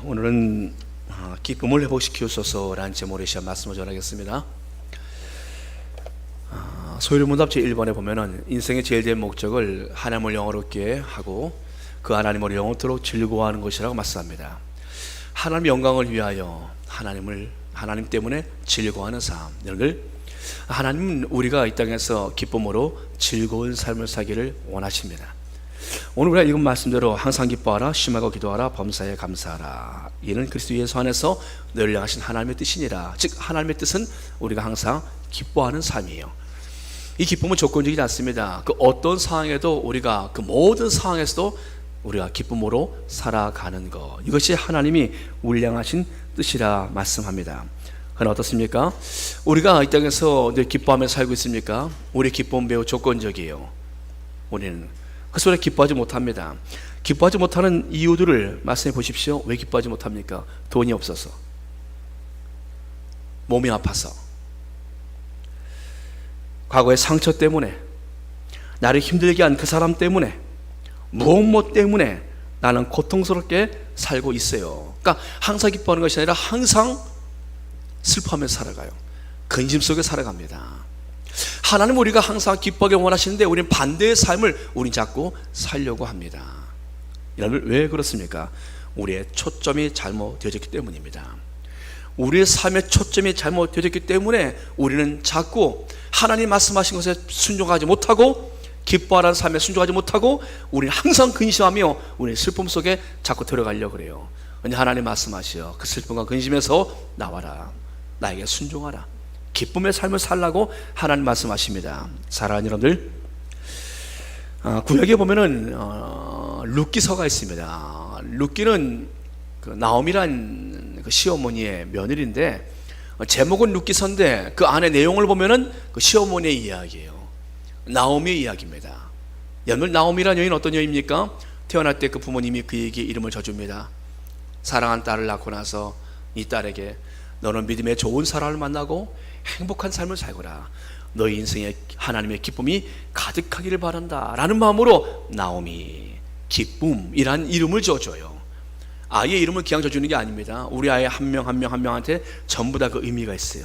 오늘은 기쁨을 회복시키소서라는 제목의 시간 말씀을 전하겠습니다. 소요문답 제1번에 보면은 인생의 제일 된 목적을 하나님을 영화롭게 하고 그 하나님을 영원토록 즐거워하는 것이라고 말씀합니다. 하나님의 영광을 위하여 하나님 때문에 즐거워하는 삶. 여러분들, 하나님은 우리가 이 땅에서 기쁨으로 즐거운 삶을 살기를 원하십니다. 오늘 우리가 읽은 말씀대로 항상 기뻐하라, 심하고 기도하라, 범사에 감사하라. 이는 그리스도 예수 안에서 너희를 향하신 하나님의 뜻이니라. 즉 하나님의 뜻은 우리가 항상 기뻐하는 삶이에요. 이 기쁨은 조건적이지 않습니다. 그 어떤 상황에도 우리가 그 모든 상황에서도 우리가 기쁨으로 살아가는 것, 이것이 하나님이 우리를 향하신 뜻이라 말씀합니다. 그러나 어떻습니까? 우리가 이 땅에서 늘 기뻐하며 살고 있습니까? 우리의 기쁨은 매우 조건적이에요. 우리는 그 소리에 기뻐하지 못합니다. 기뻐하지 못하는 이유들을 말씀해 보십시오. 왜 기뻐하지 못합니까? 돈이 없어서, 몸이 아파서, 과거의 상처 때문에, 나를 힘들게 한 그 사람 때문에, 무엇 때문에 나는 고통스럽게 살고 있어요. 그러니까 항상 기뻐하는 것이 아니라 항상 슬퍼하며 살아가요. 근심 속에 살아갑니다. 하나님 우리가 항상 기뻐하게 원하시는데 우리는 반대의 삶을 우린 자꾸 살려고 합니다. 여러분, 왜 그렇습니까? 우리의 초점이 잘못되어졌기 때문입니다. 우리의 삶의 초점이 잘못되어졌기 때문에 우리는 자꾸 하나님 말씀하신 것에 순종하지 못하고, 기뻐하라는 삶에 순종하지 못하고, 우리는 항상 근심하며 우리의 슬픔 속에 자꾸 들어가려고 그래요. 근데 하나님 말씀하시어 그 슬픔과 근심에서 나와라, 나에게 순종하라, 기쁨의 삶을 살라고 하나님 말씀하십니다. 사랑하는 여러분들, 구약에 보면은 룻기서가 있습니다. 룻기는 그 나오미란 그 시어머니의 며느리인데, 제목은 룻기서인데 그 안에 내용을 보면은 그 시어머니의 이야기예요. 나오미의 이야기입니다. 여러분, 나오미란 여인 어떤 여인입니까? 태어날 때 그 부모님이 그에게 이름을 져줍니다. 사랑한 딸을 낳고 나서 이 딸에게 너는 믿음의 좋은 사람을 만나고 행복한 삶을 살거라, 너희 인생에 하나님의 기쁨이 가득하기를 바란다 라는 마음으로 나오미, 기쁨이란 이름을 지어줘요. 아이의 이름을 그냥 져주는 게 아닙니다. 우리 아이 한 명 한 명한테 전부 다 그 의미가 있어요.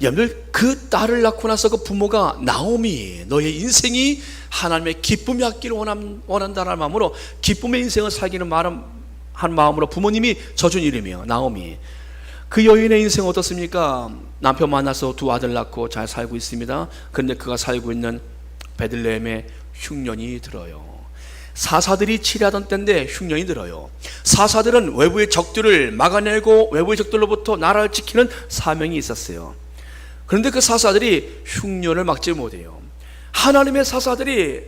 여러분들, 그 딸을 낳고 나서 그 부모가 나오미, 너의 인생이 하나님의 기쁨이 왔기를 원한다라는 마음으로 기쁨의 인생을 살기는 한 마음으로 부모님이 져준 이름이에요. 나오미. 그 여인의 인생은 어떻습니까? 남편 만나서 두 아들 낳고 잘 살고 있습니다. 그런데 그가 살고 있는 베들레헴에 흉년이 들어요. 사사들이 치리하던 때인데 흉년이 들어요. 사사들은 외부의 적들을 막아내고 외부의 적들로부터 나라를 지키는 사명이 있었어요. 그런데 그 사사들이 흉년을 막지 못해요. 하나님의 사사들이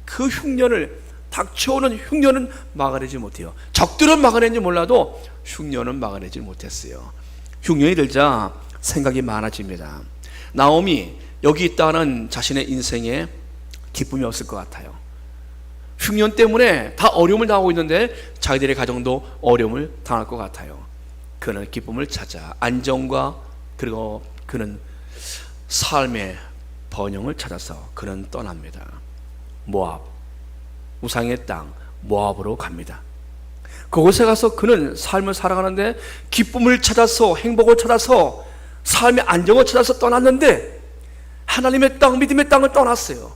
그 흉년을, 닥쳐오는 흉년은 막아내지 못해요. 적들은 막아내는지 몰라도 흉년은 막아내지 못했어요. 흉년이 들자 생각이 많아집니다. 나오미, 여기 있다는 자신의 인생에 기쁨이 없을 것 같아요. 흉년 때문에 다 어려움을 당하고 있는데 자기들의 가정도 어려움을 당할 것 같아요. 그는 기쁨을 찾아 안정과, 그리고 그는 삶의 번영을 찾아서 그는 떠납니다. 모압, 우상의 땅 모압으로 갑니다. 그곳에 가서 그는 삶을 살아가는데 기쁨을 찾아서, 행복을 찾아서, 삶의 안정을 찾아서 떠났는데 하나님의 땅, 믿음의 땅을 떠났어요.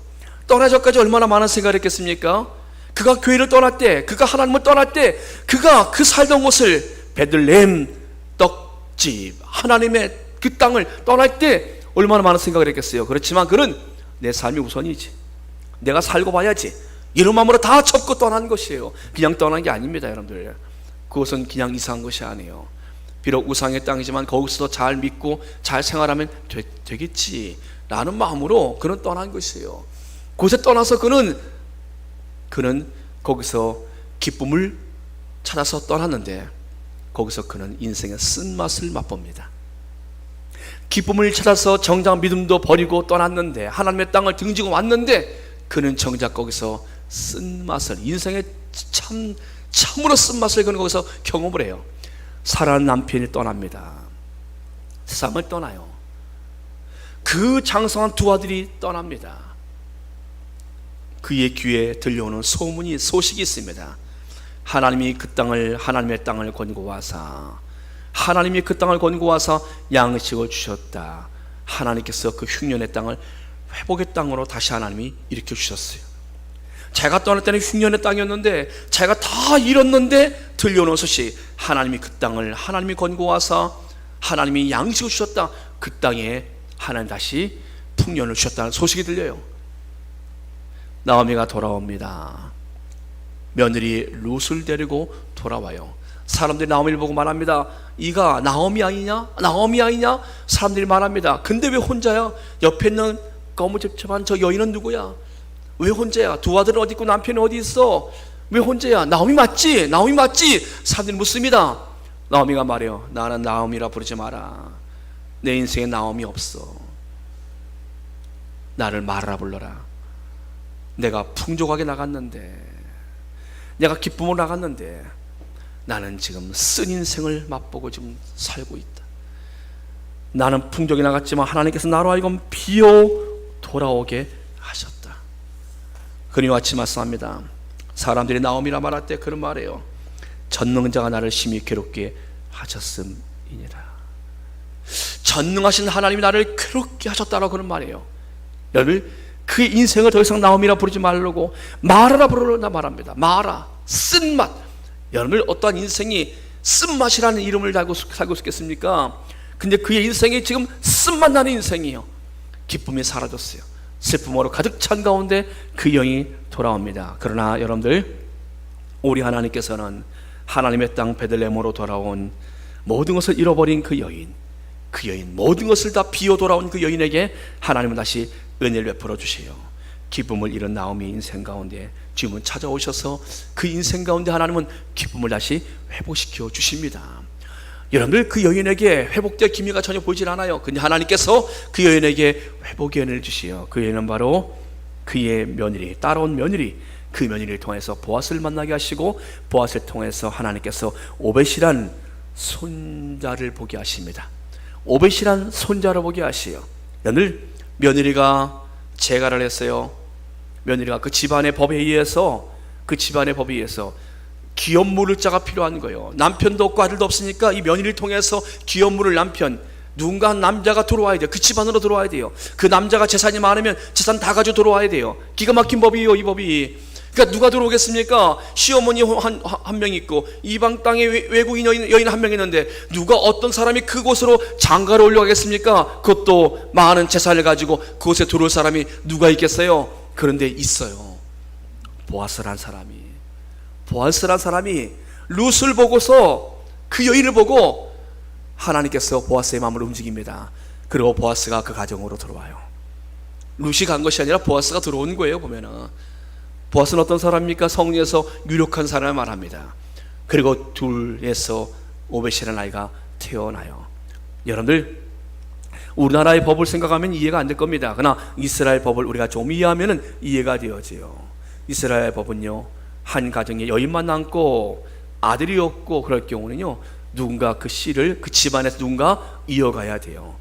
떠나기 전까지 얼마나 많은 생각을 했겠습니까? 그가 교회를 떠날 때, 그가 하나님을 떠날 때, 그가 그 살던 곳을 베들레헴 떡집, 하나님의 그 땅을 떠날 때 얼마나 많은 생각을 했겠어요. 그렇지만 그는 내 삶이 우선이지, 내가 살고 봐야지, 이런 마음으로 다 접고 떠난 것이에요. 그냥 떠난 게 아닙니다. 여러분들, 그것은 그냥 이상한 것이 아니에요. 비록 우상의 땅이지만 거기서도 잘 믿고 잘 생활하면 되겠지 라는 마음으로 그는 떠난 것이에요. 그곳에 떠나서 그는 거기서 기쁨을 찾아서 떠났는데 거기서 그는 인생의 쓴맛을 맛봅니다. 기쁨을 찾아서 정작 믿음도 버리고 떠났는데, 하나님의 땅을 등지고 왔는데 그는 정작 거기서 쓴맛을, 인생의 참으로 쓴맛을 그는 거기서 경험을 해요. 사랑하는 남편이 떠납니다. 세상을 떠나요. 그 장성한 두 아들이 떠납니다. 그의 귀에 들려오는 소식이 있습니다. 하나님이 하나님의 땅을 건고하사, 하나님이 그 땅을 건고하사 양식을 주셨다. 하나님께서 그 흉년의 땅을 회복의 땅으로 다시 하나님이 일으켜 주셨어요. 자기가 떠날 때는 흉년의 땅이었는데, 자기가 다 잃었는데 들려오는 소식, 하나님이 그 땅을 하나님이 건고하사 하나님이 양식을 주셨다. 그 땅에 하나님 다시 풍년을 주셨다는 소식이 들려요. 나오미가 돌아옵니다. 며느리 룻을 데리고 돌아와요. 사람들이 나오미를 보고 말합니다. 이가 나오미 아니냐? 나오미 아니냐? 사람들이 말합니다. 근데 왜 혼자야? 옆에 있는 거무집집한 저 여인은 누구야? 왜 혼자야? 두 아들은 어디 있고 남편은 어디 있어? 왜 혼자야? 나오미 맞지? 나오미 맞지? 사람들이 묻습니다. 나오미가 말해요. 나는 나오미라 부르지 마라. 내 인생에 나오미 없어. 나를 마르라 불러라. 내가 풍족하게 나갔는데, 내가 기쁨으로 나갔는데, 나는 지금 쓴 인생을 맛보고 지금 살고 있다. 나는 풍족이 나갔지만 하나님께서 나로 하여금 비어 돌아오게 하셨다. 그러니 아침 말씀합니다. 사람들이 나오미라 말할 때 그런 말이에요. 전능자가 나를 심히 괴롭게 하셨음이니라. 전능하신 하나님이 나를 괴롭게 하셨다라고 그런 말이에요. 여러분, 그의 인생을 더 이상 나오미라 부르지 말라고 마라라 부르라 말합니다. 마라, 쓴맛. 여러분, 어떠한 인생이 쓴맛이라는 이름을 달고 살고 있겠습니까? 근데 그의 인생이 지금 쓴맛 나는 인생이에요. 기쁨이 사라졌어요. 슬픔으로 가득 찬 가운데 그 영이 돌아옵니다. 그러나 여러분들, 우리 하나님께서는 하나님의 땅 베들레헴으로 돌아온 모든 것을 잃어버린 그 여인, 모든 것을 다 비워 돌아온 그 여인에게 하나님은 다시 은혜를 베풀어 주세요. 기쁨을 잃은 나오미 인생 가운데 주님은 찾아오셔서 그 인생 가운데 하나님은 기쁨을 다시 회복시켜 주십니다. 여러분들, 그 여인에게 회복될 기미가 전혀 보이질 않아요. 근데 하나님께서 그 여인에게 회복의 은혜를 주시어 그 여인은 바로 그의 며느리, 따라온 며느리, 그 며느리를 통해서 보아스를 만나게 하시고, 보아스를 통해서 하나님께서 오벳이란 손자를 보게 하십니다. 오벳이란 손자를 보게 하시요. 여러분들, 며느리가 재가를 했어요. 며느리가 그 집안의 법에 의해서 기업 물을 자가 필요한 거예요. 남편도 없고 아들도 없으니까 이 며느리를 통해서 기업 물을 누군가 한 남자가 들어와야 돼요. 그 집안으로 들어와야 돼요. 그 남자가 재산이 많으면 재산 다 가지고 들어와야 돼요. 기가 막힌 법이에요, 이 법이. 그러니까 누가 들어오겠습니까? 시어머니 한 명 있고 이방 땅에 외국인 여인 한 명 있는데 누가 어떤 사람이 그곳으로 장가를 올려가겠습니까? 그것도 많은 재산을 가지고 그곳에 들어올 사람이 누가 있겠어요? 그런데 있어요. 보아스란 사람이 룻을 보고서, 그 여인을 보고 하나님께서 보아스의 마음을 움직입니다. 그리고 보아스가 그 가정으로 들어와요. 룻이 간 것이 아니라 보아스가 들어온 거예요. 보면은 보아스는 어떤 사람입니까? 성리에서 유력한 사람을 말합니다. 그리고 둘에서 오벳이라는 아이가 태어나요. 여러분들, 우리나라의 법을 생각하면 이해가 안 될 겁니다. 그러나 이스라엘 법을 우리가 좀 이해하면 이해가 되어져요. 이스라엘 법은요, 한 가정에 여인만 남고 아들이 없고 그럴 경우는요, 누군가 그 씨를 그 집안에서 누군가 이어가야 돼요.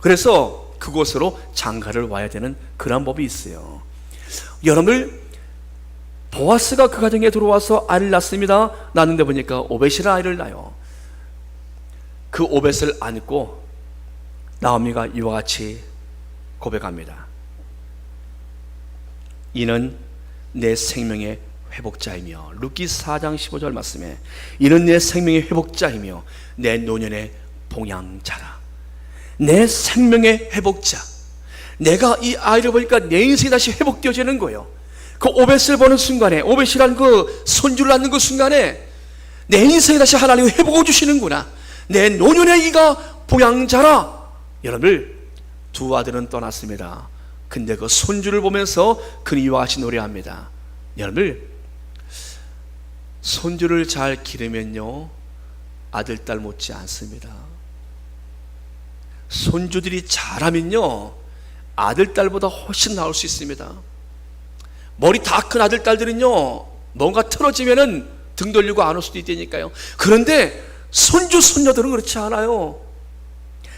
그래서 그곳으로 장가를 와야 되는 그런 법이 있어요. 여러분들, 보아스가 그 가정에 들어와서 아이를 낳습니다. 낳는데 보니까 오벳이라는 아이를 낳아요. 그 오벳을 안고 나오미가 이와 같이 고백합니다. 이는 내 생명의 회복자이며, 룻기 4장 15절 말씀에 이는 내 생명의 회복자이며 내 노년의 봉양자라. 내 생명의 회복자. 내가 이 아이를 보니까 내 인생이 다시 회복되어지는 거예요. 그 오벳을 보는 순간에, 오벳이란 그 손주를 낳는 그 순간에 내 인생이 다시 하나님이 회복해 주시는구나. 내 노년의 이가 봉양자라. 여러분들, 두 아들은 떠났습니다. 근데 그 손주를 보면서 그는 이와 같이 노래합니다. 여러분들, 손주를 잘 기르면요, 아들, 딸 못지 않습니다. 손주들이 잘하면요, 아들, 딸보다 훨씬 나을 수 있습니다. 머리 다 큰 아들, 딸들은요, 뭔가 틀어지면은 등 돌리고 안 올 수도 있다니까요. 그런데 손주, 손녀들은 그렇지 않아요.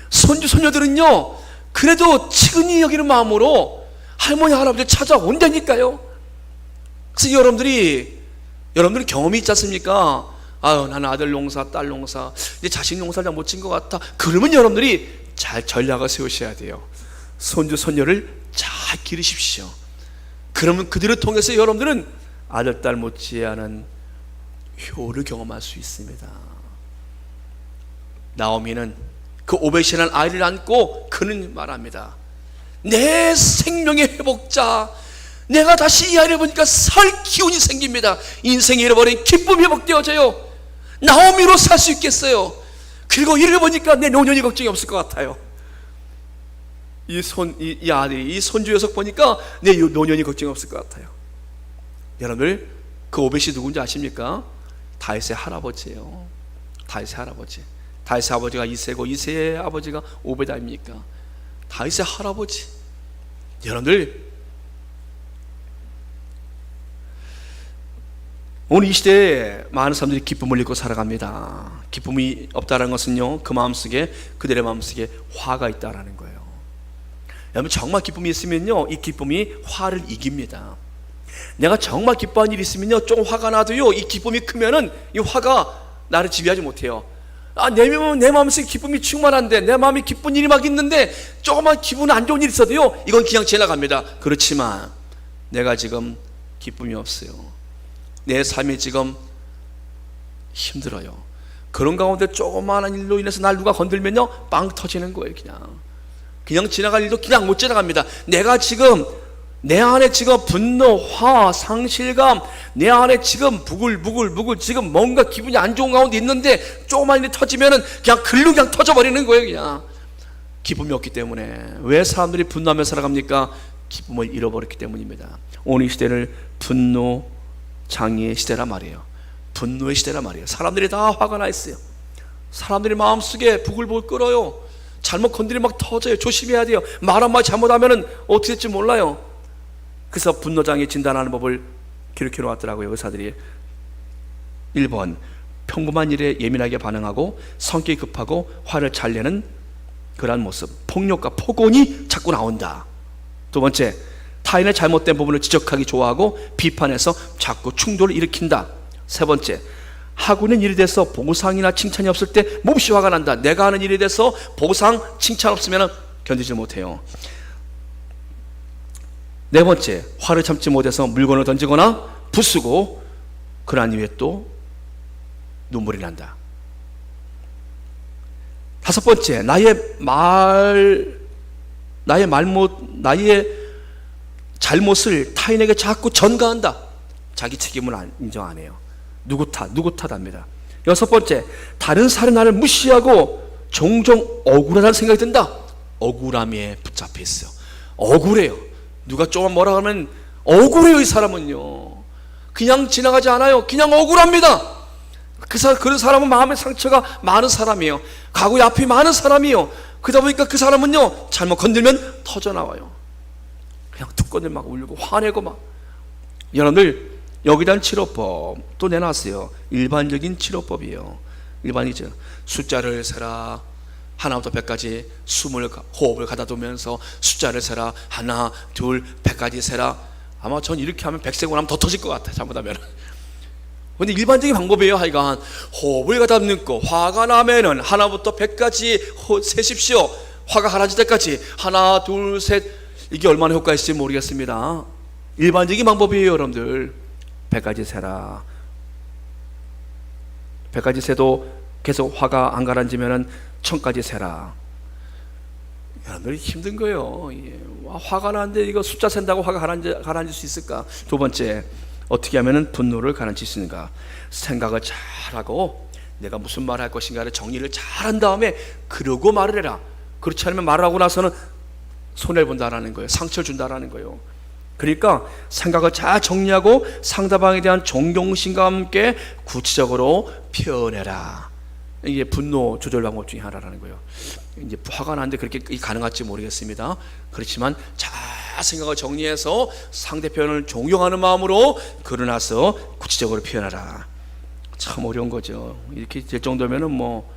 손주, 손녀들은요, 그래도 측은히 여기는 마음으로 할머니, 할아버지 찾아온다니까요. 그래서 여러분들이 여러분들은 경험이 있지 않습니까? 아유, 나는 아들 농사, 딸 농사, 이제 자식 농사를 잘 못 진 것 같아. 그러면 여러분들이 잘 전략을 세우셔야 돼요. 손주, 손녀를 잘 기르십시오. 그러면 그들을 통해서 여러분들은 아들, 딸 못지않은 효를 경험할 수 있습니다. 나오미는 그 오벳이라는 아이를 안고 그는 말합니다. 내 생명의 회복자, 내가 다시 이 아이를 보니까 살 기운이 생깁니다. 인생이 잃어버린 기쁨이 회복되어져요. 나오미로 살 수 있겠어요. 그리고 이를 보니까 내 노년이 걱정이 없을 것 같아요. 이 아들이, 이 손주 녀석 보니까 내 노년이 걱정이 없을 것 같아요. 여러분들, 그 오벳이 누군지 아십니까? 다윗의 할아버지예요. 다윗의 할아버지. 다윗의 아버지가 이새고 이새의 아버지가 오벳 아닙니까? 다윗의 할아버지. 여러분들, 오늘 이 시대에 많은 사람들이 기쁨을 잃고 살아갑니다. 기쁨이 없다는 것은요, 그 마음속에, 그들의 마음속에 화가 있다는 거예요. 여러분, 정말 기쁨이 있으면요, 이 기쁨이 화를 이깁니다. 내가 정말 기뻐한 일이 있으면요, 좀 화가 나도요, 이 기쁨이 크면은 이 화가 나를 지배하지 못해요. 내 마음속에 기쁨이 충만한데, 내 마음에 기쁜 일이 막 있는데, 조금만 기분 안 좋은 일이 있어도요, 이건 그냥 지나갑니다. 그렇지만 내가 지금 기쁨이 없어요. 내 삶이 지금 힘들어요. 그런 가운데 조그마한 일로 인해서 날 누가 건들면요, 빵 터지는 거예요. 그냥 지나갈 일도 그냥 못 지나갑니다. 내가 지금 내 안에 지금 분노, 화, 상실감, 내 안에 지금 부글부글 지금 뭔가 기분이 안 좋은 가운데 있는데 조그만 일이 터지면은 그냥 글로 그냥 터져버리는 거예요. 그냥 기쁨이 없기 때문에. 왜 사람들이 분노하며 살아갑니까? 기쁨을 잃어버렸기 때문입니다. 오늘 이 시대를 분노 장애의 시대란 말이에요. 분노의 시대란 말이에요. 사람들이 다 화가 나 있어요. 사람들이 마음속에 부글부글 끓어요. 잘못 건드리면 막 터져요. 조심해야 돼요. 말 한마디 잘못하면 어떻게 될지 몰라요. 그래서 분노장애 진단하는 법을 기록해 놓았더라고요, 의사들이. 1번, 평범한 일에 예민하게 반응하고 성격이 급하고 화를 잘 내는 그러한 모습, 폭력과 폭언이 자꾸 나온다. 2번째, 타인의 잘못된 부분을 지적하기 좋아하고 비판해서 자꾸 충돌을 일으킨다. 3번째, 하고 있는 일에 대해서 보상이나 칭찬이 없을 때 몹시 화가 난다. 내가 하는 일에 대해서 보상, 칭찬 없으면 견디지 못해요. 4번째, 화를 참지 못해서 물건을 던지거나 부수고 그러한 이후에 또 눈물이 난다. 5번째, 나의 잘못을 타인에게 자꾸 전가한다. 자기 책임을 인정 안 해요. 누구 탓합니다. 6번째, 다른 사람이 나를 무시하고 종종 억울하다는 생각이 든다. 억울함에 붙잡혀 있어요. 억울해요. 누가 조금 뭐라 하면 억울해요. 이 사람은요, 그냥 지나가지 않아요. 그냥 억울합니다. 그런 사람은 마음의 상처가 많은 사람이에요. 가구에 앞이 많은 사람이에요. 그러다 보니까 그 사람은요, 잘못 건들면 터져나와요. 그냥 툭 건들 막 울고 화내고 막. 여러분들, 여기에 대한 치료법 또 내놨어요. 일반적인 치료법이에요. 일반이죠. 숫자를 세라. 하나부터 100까지 호흡을 가다두면서 숫자를 세라. 하나, 둘, 100까지 세라. 아마 전 이렇게 하면 100세고 나면 더 터질 것 같아요, 잘못하면. 근데 일반적인 방법이에요. 하여간 호흡을 가다듬고 화가 나면은 하나부터 100까지 세십시오. 화가 가라질 때까지. 하나, 둘, 셋. 이게 얼마나 효과가 있을지 모르겠습니다. 일반적인 방법이에요, 여러분들. 100까지 세라. 100까지 세도 계속 화가 안 가라앉으면은 1000까지 세라. 여러분들 힘든 거예요. 화가 나는데 이거 숫자 센다고 화가 가라앉을 수 있을까? 2번째, 어떻게 하면 분노를 가라앉힐 수 있는가? 생각을 잘하고 내가 무슨 말을 할 것인가를 정리를 잘한 다음에 그러고 말을 해라. 그렇지 않으면 말을 하고 나서는 손해를 본다라는 거예요. 상처를 준다라는 거예요. 그러니까 생각을 잘 정리하고 상대방에 대한 존경심과 함께 구체적으로 표현해라. 이게 분노 조절 방법 중에 하나라는 거예요. 이제 화가 나는데 그렇게 가능할지 모르겠습니다. 그렇지만 잘 생각을 정리해서 상대편을 존경하는 마음으로 그러나서 구체적으로 표현하라. 참 어려운 거죠. 이렇게 될 정도면은 뭐.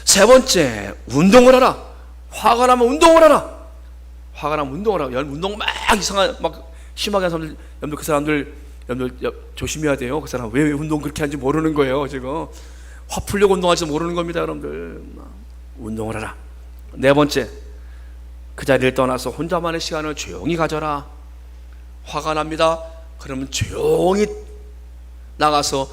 3번째, 운동을 하라. 화가 나면 운동을 하라. 화가 나면 운동을 하라. 운동 막 심하게 하는 사람들, 여러분 그 사람들 여러분들 조심해야 돼요. 그 사람 왜 운동 그렇게 하는지 모르는 거예요. 지금 화 풀려고 운동하지 모르는 겁니다. 여러분들 운동을 하라. 네 번째, 그 자리를 떠나서 혼자만의 시간을 조용히 가져라. 화가 납니다. 그러면 조용히 나가서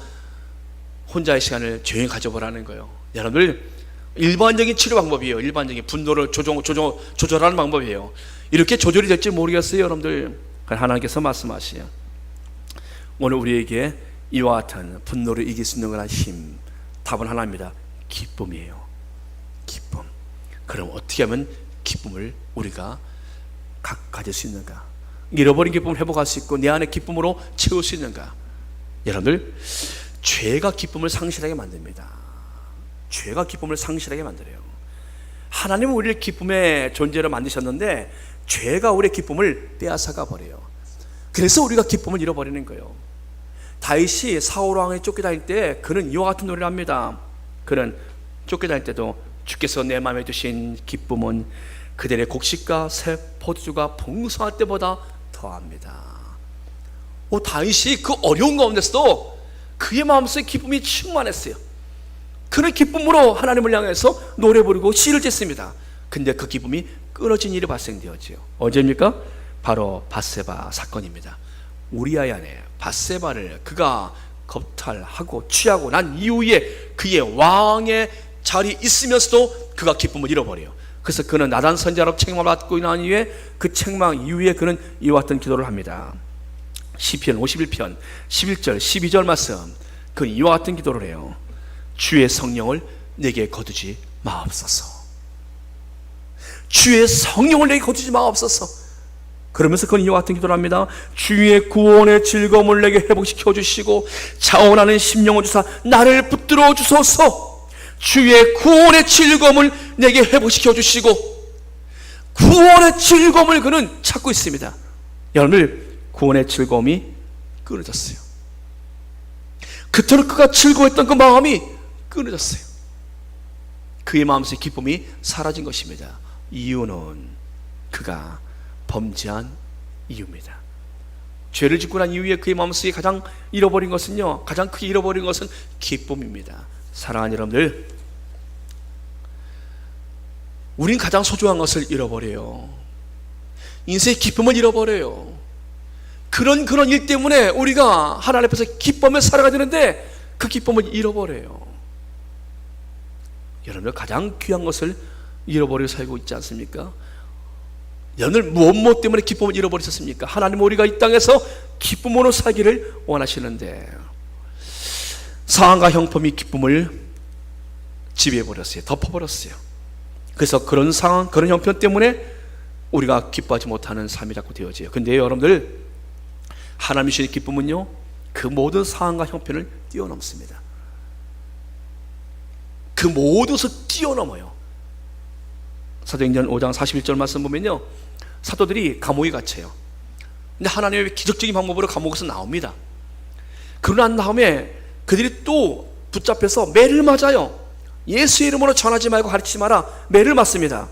혼자의 시간을 조용히 가져보라는 거예요. 여러분들 일반적인 치료 방법이에요. 일반적인 분노를 조절하는 방법이에요. 이렇게 조절이 될지 모르겠어요. 여러분들 하나님께서 말씀하시요, 오늘 우리에게 이와 같은 분노를 이길 수 있는 거란 힘, 답은 하나입니다. 기쁨이에요. 기쁨. 그럼 어떻게 하면 기쁨을 우리가 가질 수 있는가? 잃어버린 기쁨을 회복할 수 있고 내 안에 기쁨으로 채울 수 있는가? 여러분들, 죄가 기쁨을 상실하게 만듭니다. 죄가 기쁨을 상실하게 만들어요. 하나님은 우리를 기쁨의 존재로 만드셨는데 죄가 우리의 기쁨을 빼앗아가 버려요. 그래서 우리가 기쁨을 잃어버리는 거예요. 다윗이 사울 왕에 쫓겨다닐 때 그는 이와 같은 노래를 합니다. 그는 쫓겨다닐 때도 주께서 내 마음에 두신 기쁨은 그들의 곡식과 새 포도주가 풍성할 때보다 더합니다. 다윗이 그 어려운 가운데서도 그의 마음속에 기쁨이 충만했어요. 그는 기쁨으로 하나님을 향해서 노래 부르고 시를 쳤습니다. 근데 그 기쁨이 끊어진 일이 발생되었지요. 언제입니까? 바로 밧세바 사건입니다. 우리아의 아내 밧세바를 그가 겁탈하고 취하고 난 이후에 그의 왕의 자리에 있으면서도 그가 기쁨을 잃어버려요. 그래서 그는 나단 선지자로 책망을 받고 난 이후에 그 책망 이후에 그는 이와 같은 기도를 합니다. 시편 51편 11절 12절 말씀, 그는 이와 같은 기도를 해요. 주의 성령을 내게 거두지 마옵소서. 주의 성령을 내게 거두지 마옵소서. 그러면서 그는 이와 같은 기도를 합니다. 주의 구원의 즐거움을 내게 회복시켜 주시고 자원하는 심령을 주사 나를 붙들어 주소서. 주의 구원의 즐거움을 내게 회복시켜 주시고, 구원의 즐거움을 그는 찾고 있습니다. 여러분들, 구원의 즐거움이 끊어졌어요. 그토록 그가 즐거워했던 그 마음이 끊어졌어요. 그의 마음속의 기쁨이 사라진 것입니다. 이유는 그가 범죄한 이유입니다. 죄를 짓고 난 이후에 그의 마음속에 가장 잃어버린 것은요, 가장 크게 잃어버린 것은 기쁨입니다. 사랑하는 여러분들, 우린 가장 소중한 것을 잃어버려요. 인생의 기쁨을 잃어버려요. 그런 일 때문에 우리가 하나님 앞에서 기쁨을 살아가야 되는데 그 기쁨을 잃어버려요. 여러분들, 가장 귀한 것을 잃어버리고 살고 있지 않습니까? 여러분들, 무엇 때문에 기쁨을 잃어버리셨습니까? 하나님은 우리가 이 땅에서 기쁨으로 살기를 원하시는데 사랑과 형통이 기쁨을 지배해버렸어요. 덮어버렸어요. 그래서 그런 상황, 그런 형편 때문에 우리가 기뻐하지 못하는 삶이 자꾸 되어져요. 근데 여러분들, 하나님이 주신 기쁨은요, 그 모든 상황과 형편을 뛰어넘습니다. 그 모든 것을 뛰어넘어요. 사도행전 5장 41절 말씀 보면요, 사도들이 감옥에 갇혀요. 근데 하나님의 기적적인 방법으로 감옥에서 나옵니다. 그러고 난 다음에 그들이 또 붙잡혀서 매를 맞아요. 예수의 이름으로 전하지 말고 가르치지 마라, 매를 맞습니다.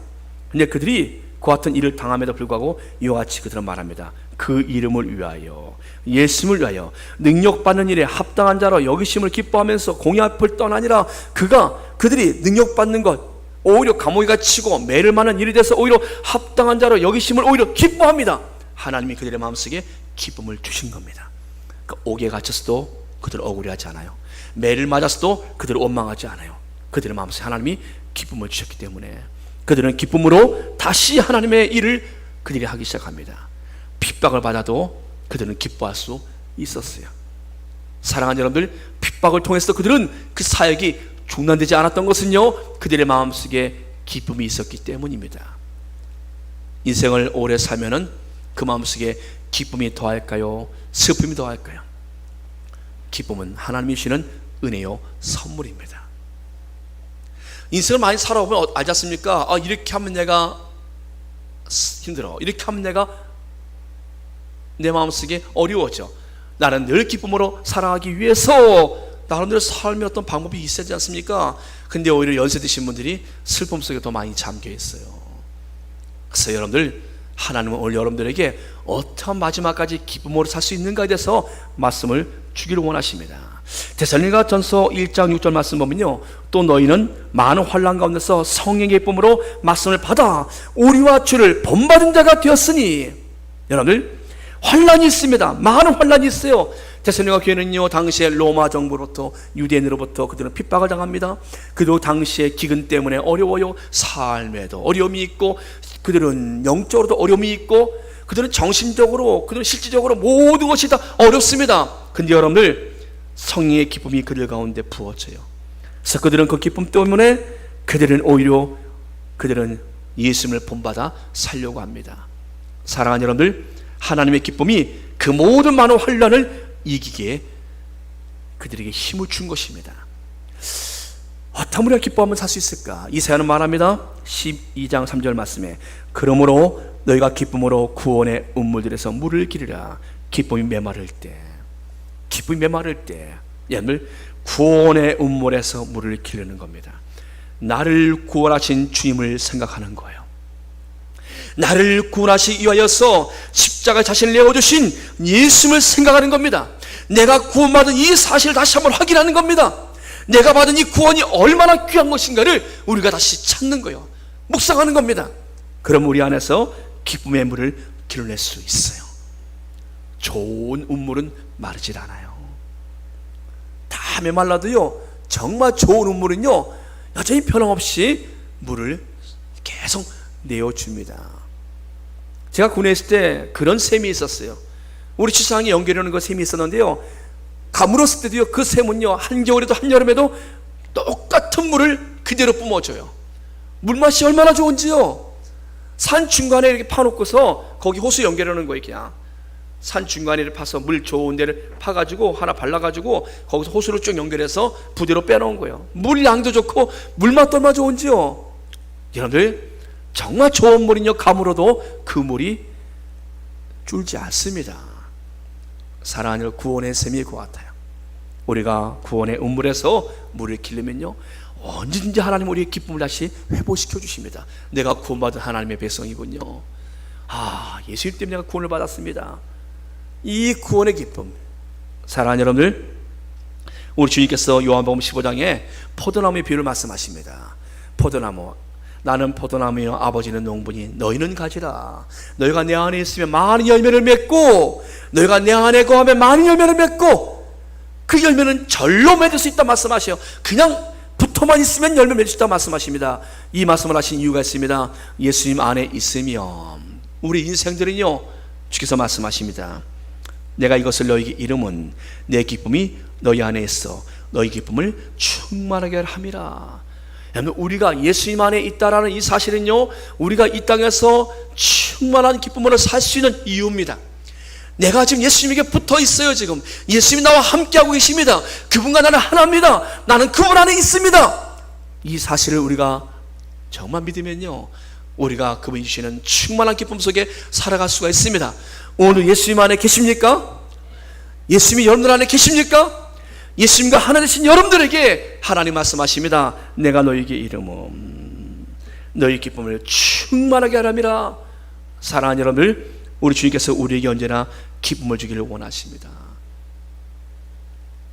근데 그들이 그 같은 일을 당함에도 불구하고 이와 같이 그들은 말합니다. 그 이름을 위하여, 예수님을 위하여 능력받는 일에 합당한 자로 여기심을 기뻐하면서 공의 앞을 떠나니라. 그들이 능력받는 것, 오히려 감옥에 갇히고 매를 맞는 일이 돼서 오히려 합당한 자로 여기심을 오히려 기뻐합니다. 하나님이 그들의 마음속에 기쁨을 주신 겁니다. 그러니까 옥에 갇혔어도 그들 억울해하지 않아요. 매를 맞았어도 그들 원망하지 않아요. 그들의 마음속에 하나님이 기쁨을 주셨기 때문에 그들은 기쁨으로 다시 하나님의 일을 그들이 하기 시작합니다. 핍박을 받아도 그들은 기뻐할 수 있었어요. 사랑하는 여러분들, 핍박을 통해서 그들은 그 사역이 중단되지 않았던 것은요, 그들의 마음속에 기쁨이 있었기 때문입니다. 인생을 오래 살면은 그 마음속에 기쁨이 더할까요? 슬픔이 더할까요? 기쁨은 하나님이 주시는 은혜요, 선물입니다. 인생을 많이 살아보면 알지 않습니까? 이렇게 하면 내가 힘들어, 이렇게 하면 내가 내 마음속에 어려워져. 나는 늘 기쁨으로 살아가기 위해서 나름대로 삶의 어떤 방법이 있어야지 않습니까? 근데 오히려 연세 드신 분들이 슬픔 속에 더 많이 잠겨 있어요. 그래서 여러분들, 하나님은 오늘 여러분들에게 어떠한 마지막까지 기쁨으로 살 수 있는가에 대해서 말씀을 주기를 원하십니다. 데살로니가 전서 1장 6절 말씀 보면요, 또 너희는 많은 환난 가운데서 성령의 기쁨으로 말씀을 받아 우리와 주를 본받은 자가 되었으니. 여러분들, 환난이 있습니다. 많은 환난이 있어요. 데살로니가 교회는요, 당시에 로마 정부로부터, 유대인으로부터 그들은 핍박을 당합니다. 그리고 당시에 기근 때문에 어려워요. 삶에도 어려움이 있고, 그들은 영적으로도 어려움이 있고, 그들은 정신적으로, 그들은 실질적으로 모든 것이 다 어렵습니다. 근데 여러분들, 성령의 기쁨이 그들 가운데 부어져요. 그래서 그들은 그 기쁨 때문에 그들은 오히려 그들은 예수님을 본받아 살려고 합니다. 사랑하는 여러분들, 하나님의 기쁨이 그 모든 많은 환난을 이기기에 그들에게 힘을 준 것입니다. 어떤 우리가 기뻐하면 살 수 있을까? 이사야는 말합니다. 12장 3절 말씀에, 그러므로 너희가 기쁨으로 구원의 운물들에서 물을 기르라. 기쁨이 메마를 때, 기쁨이 메마를 때, 여러분들, 구원의 운물에서 물을 기르는 겁니다. 나를 구원하신 주님을 생각하는 거예요. 나를 구원하시기 위하여서 십자가 자신을 내어주신 예수님을 생각하는 겁니다. 내가 구원받은 이 사실을 다시 한번 확인하는 겁니다. 내가 받은 이 구원이 얼마나 귀한 것인가를 우리가 다시 찾는 거예요. 묵상하는 겁니다. 그럼 우리 안에서 기쁨의 물을 길러낼 수 있어요. 좋은 운물은 마르질 않아요. 다 메말라도요, 정말 좋은 운물은요, 여전히 변함없이 물을 계속 내어줍니다. 제가 군에 있을 때 그런 샘이 있었어요. 우리 주차장에 연결하는 그 샘이 있었는데요, 가물었을 때도요, 그 샘은요, 한겨울에도 한여름에도 똑같은 물을 그대로 뿜어줘요. 물맛이 얼마나 좋은지요. 산 중간에 이렇게 파놓고서 거기 호수 연결하는 거예요. 그냥 산 중간에 파서 물 좋은 데를 파가지고 하나 발라가지고 거기서 호수를 쭉 연결해서 부대로 빼놓은 거예요. 물 양도 좋고 물맛도 얼마나 좋은지요. 여러분들, 정말 좋은 물은요, 가물어도 그 물이 줄지 않습니다. 사랑하는 구원의 샘이 그 같아요. 우리가 구원의 운물에서 물을 기르면요, 언제든지 하나님 우리의 기쁨을 다시 회복시켜 주십니다. 내가 구원받은 하나님의 백성이군요. 예수님 때문에 내가 구원을 받았습니다. 이 구원의 기쁨, 사랑하는 여러분들, 우리 주님께서 요한복음 15장에 포도나무의 비유를 말씀하십니다. 포도나무, 나는 포도나무여 아버지는 농부니 너희는 가지라. 너희가 내 안에 있으면 많은 열매를 맺고, 너희가 내 안에 거하면 많은 열매를 맺고, 그 열매는 절로 맺을 수 있다 말씀하셔요. 그냥 붙어만 있으면 열매 맺을 수 있다 말씀하십니다. 이 말씀을 하신 이유가 있습니다. 예수님 안에 있으면 우리 인생들은요, 주께서 말씀하십니다. 내가 이것을 너희에게 이름은 내 기쁨이 너희 안에 있어 너희 기쁨을 충만하게 함이라. 우리가 예수님 안에 있다라는 이 사실은요, 우리가 이 땅에서 충만한 기쁨으로 살 수 있는 이유입니다. 내가 지금 예수님에게 붙어 있어요. 지금 예수님이 나와 함께하고 계십니다. 그분과 나는 하나입니다. 나는 그분 안에 있습니다. 이 사실을 우리가 정말 믿으면요, 우리가 그분이 주시는 충만한 기쁨 속에 살아갈 수가 있습니다. 오늘 예수님 안에 계십니까? 예수님이 여러분들 안에 계십니까? 예수님과 하나 되신 여러분들에게 하나님 말씀하십니다. 내가 너희에게 이름은 너희 기쁨을 충만하게 하람이라. 사랑하는 여러분들, 우리 주님께서 우리에게 언제나 기쁨을 주기를 원하십니다.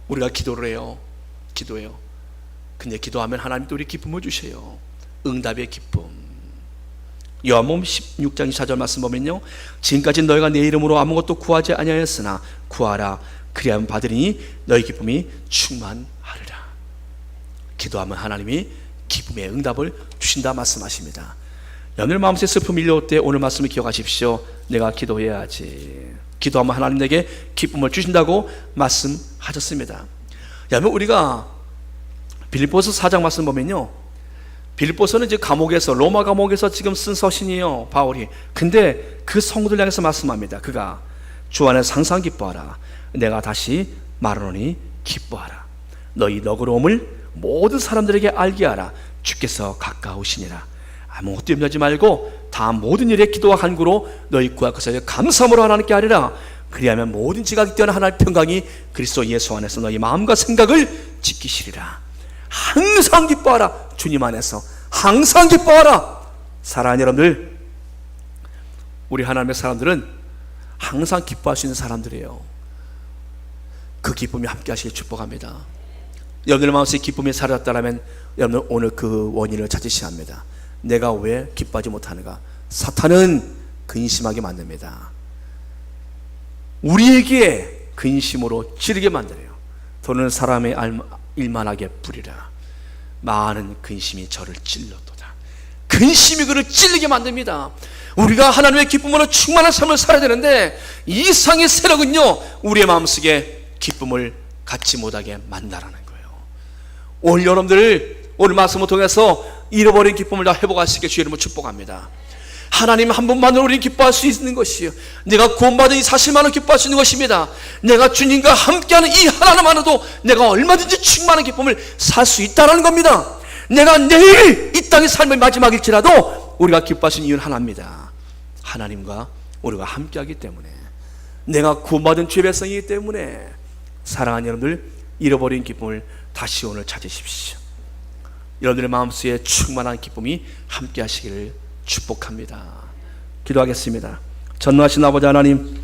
우리가 기도를 해요. 기도해요. 근데 기도하면 하나님도 우리 기쁨을 주셔요. 응답의 기쁨. 요한복음 16장 24절 말씀 보면요, 지금까지 너희가 내 이름으로 아무것도 구하지 아니하였으나 구하라 그리하면 받으리니 너희 기쁨이 충만하리라. 기도하면 하나님이 기쁨의 응답을 주신다 말씀하십니다. 오늘 마음속에 슬픔이 밀려올 때 오늘 말씀을 기억하십시오. 내가 기도해야지. 기도하면 하나님 내게 기쁨을 주신다고 말씀하셨습니다. 여러분, 우리가 빌립보서 4장 말씀 보면요, 빌립보서는 이제 감옥에서, 로마 감옥에서 지금 쓴 서신이에요, 바울이. 근데 그 성도들 향해서 말씀합니다. 그가 주 안에서 항상 기뻐하라. 내가 다시 말하노니 기뻐하라. 너희 너그러움을 모든 사람들에게 알게 하라. 주께서 가까우시니라. 아무것도 염려하지 말고 다 모든 일에 기도와 간구로 너희 구할 것을 감사함으로 하나님께 하리라. 그리하면 모든 지각이 뛰어난 하나님의 평강이 그리스도 예수 안에서 너희 마음과 생각을 지키시리라. 항상 기뻐하라. 주님 안에서 항상 기뻐하라. 사랑하는 여러분들, 우리 하나님의 사람들은 항상 기뻐할 수 있는 사람들이에요. 그 기쁨이 함께 하시길 축복합니다. 여러분의 마음속에 기쁨이 사라졌다면 여러분 오늘 그 원인을 찾으셔야 합니다. 내가 왜 기뻐하지 못하는가? 사탄은 근심하게 만듭니다. 우리에게 근심으로 찌르게 만들어요. 돈은 사람의 일만하게 부리라. 많은 근심이 저를 찔렀도다. 근심이 그를 찔리게 만듭니다. 우리가 하나님의 기쁨으로 충만한 삶을 살아야 되는데 이상의 세력은요 우리의 마음속에 기쁨을 갖지 못하게 만다라는 거예요. 오늘 여러분들 오늘 말씀을 통해서 잃어버린 기쁨을 다 회복하시게 주의 이름으로 축복합니다. 하나님 한 분만으로 우리는 기뻐할 수 있는 것이요, 내가 구원받은 이 사실만으로 기뻐할 수 있는 것입니다. 내가 주님과 함께하는 이 하나만으로도 내가 얼마든지 충만한 기쁨을 살 수 있다는 겁니다. 내가 내일 이 땅의 삶의 마지막일지라도 우리가 기뻐할 수 있는 이유는 하나입니다. 하나님과 우리가 함께하기 때문에, 내가 구원받은 죄의 백성이기 때문에. 사랑하는 여러분들, 잃어버린 기쁨을 다시 오늘 찾으십시오. 여러분들의 마음속에 충만한 기쁨이 함께 하시기를 축복합니다. 기도하겠습니다. 전능하신 아버지 하나님,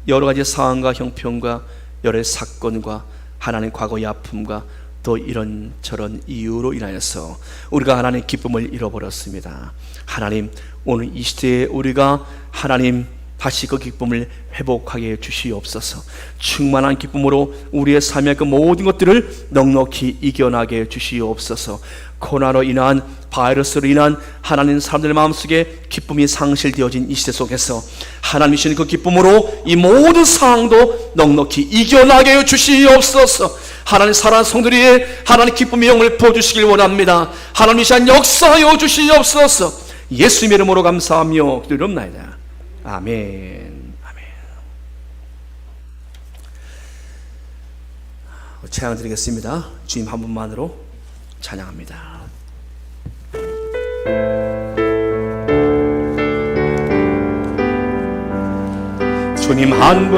여러 가지 상황과 형편과 여러 사건과 하나님 과거의 아픔과 또 이런저런 이유로 인하여서 우리가 하나님 기쁨을 잃어버렸습니다. 하나님, 오늘 이 시대에 우리가 하나님 다시 그 기쁨을 회복하게 해 주시옵소서. 충만한 기쁨으로 우리의 삶의 그 모든 것들을 넉넉히 이겨나게 해 주시옵소서. 코로나로 인한, 바이러스로 인한 하나님 사람들의 마음속에 기쁨이 상실되어진 이 시대 속에서 하나님 주시는 그 기쁨으로 이 모든 상황도 넉넉히 이겨나게 해 주시옵소서. 하나님 사랑하는 성도들이 하나님 기쁨의 영을 부어주시길 원합니다. 하나님 이 시간 역사하여 주시옵소서. 예수님의 이름으로 감사하며 기도드립니다. 아멘. 아멘. 찬양 드리겠습니다. 주님 한 분만으로 찬양합니다. 주님 한 분